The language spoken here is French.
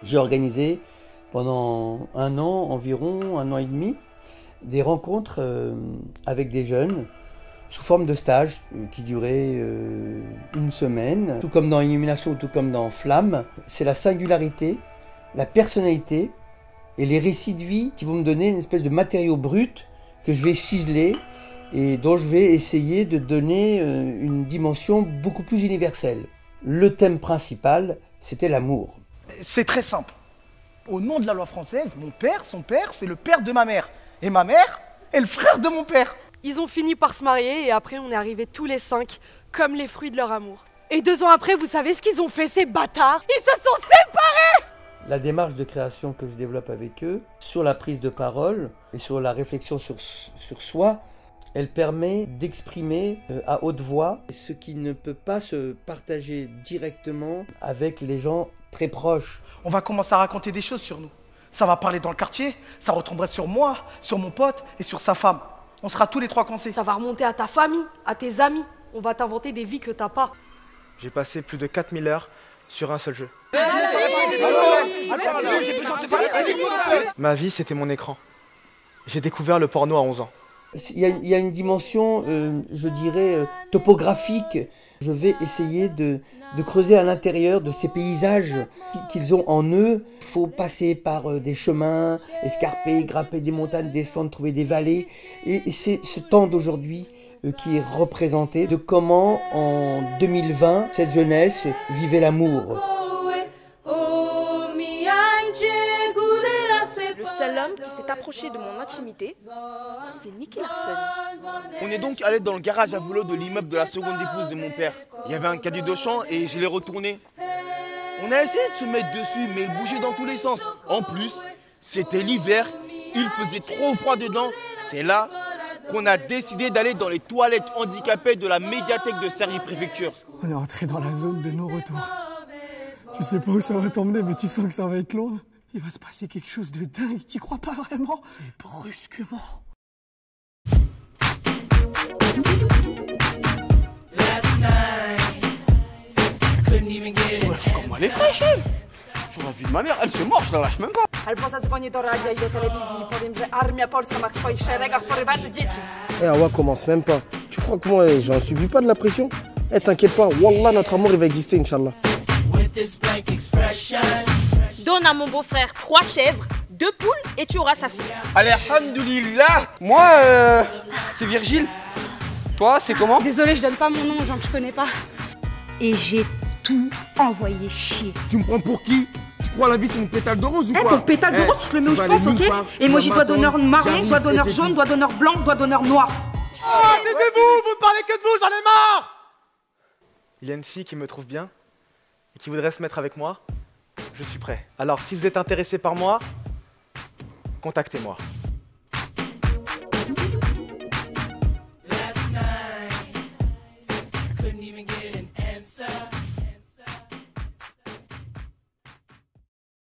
J'ai organisé pendant un an environ, un an et demi, des rencontres avec des jeunes sous forme de stage qui duraient une semaine. Tout comme dans Illumination, tout comme dans Flamme, c'est la singularité, la personnalité et les récits de vie qui vont me donner une espèce de matériau brut que je vais ciseler et dont je vais essayer de donner une dimension beaucoup plus universelle. Le thème principal, c'était l'amour. C'est très simple. Au nom de la loi française, mon père, son père, c'est le père de ma mère. Et ma mère est le frère de mon père. Ils ont fini par se marier et après on est arrivés tous les 5, comme les fruits de leur amour. Et 2 ans après, vous savez ce qu'ils ont fait, ces bâtards? Ils se sont séparés! La démarche de création que je développe avec eux, sur la prise de parole et sur la réflexion sur soi, elle permet d'exprimer à haute voix ce qui ne peut pas se partager directement avec les gens très proches. On va commencer à raconter des choses sur nous. Ça va parler dans le quartier, ça retombera sur moi, sur mon pote et sur sa femme. On sera tous les 3 coincés. Ça va remonter à ta famille, à tes amis. On va t'inventer des vies que t'as pas. J'ai passé plus de 4000 heures sur un seul jeu. Ma vie, c'était mon écran. J'ai découvert le porno à 11 ans. Il y a une dimension, je dirais, topographique. Je vais essayer de creuser à l'intérieur de ces paysages qu'ils ont en eux. Il faut passer par des chemins, escarper, grimper des montagnes, descendre, trouver des vallées. Et c'est ce temps d'aujourd'hui qui est représenté de comment, en 2020, cette jeunesse vivait l'amour. Le seul homme qui s'est approché de mon intimité, c'est Nicky Larson. On est donc allé dans le garage à vélo de l'immeuble de la seconde épouse de mon père. Il y avait un caddie d'Auchan et je l'ai retourné. On a essayé de se mettre dessus, mais il bougeait dans tous les sens. En plus, c'était l'hiver, il faisait trop froid dedans. C'est là qu'on a décidé d'aller dans les toilettes handicapées de la médiathèque de Cergy-Préfecture. On est entré dans la zone de non-retour. Tu sais pas où ça va t'emmener, mais tu sens que ça va être long. Il va se passer quelque chose de dingue, t'y crois pas vraiment? Et brusquement. Comment elle est fraîche, elle? Sur la vie de ma mère, elle se mord, je la lâche même pas. Albo zadzwonię do radia i do telewizji i powiem, że Armia Polska ma w swoich szeregach porywających dzieci. Eh, Awa commence même pas. Tu crois que moi, j'en subis pas de la pression? Eh, t'inquiète pas, Wallah, notre amour, il va exister, Inch'Allah. Donne à mon beau-frère 3 chèvres, 2 poules et tu auras sa fille. Allez, alhamdoulilah. Moi, c'est Virgile. Toi, c'est comment? Désolée, je donne pas mon nom aux gens que je connais pas. Et j'ai tout envoyé chier. Tu me prends pour qui? Tu crois la vie c'est une pétale de rose ou quoi? Ton pétale de rose, tu te le mets où je pense, ok? Emoji doigt d'honneur marron, doigt d'honneur jaune, doigt d'honneur blanc, doigt d'honneur noir. Taisez-vous, vous ne parlez que de vous, j'en ai marre! Il y a une fille qui me trouve bien et qui voudrait se mettre avec moi. Je suis prêt. Alors, si vous êtes intéressé par moi, contactez-moi.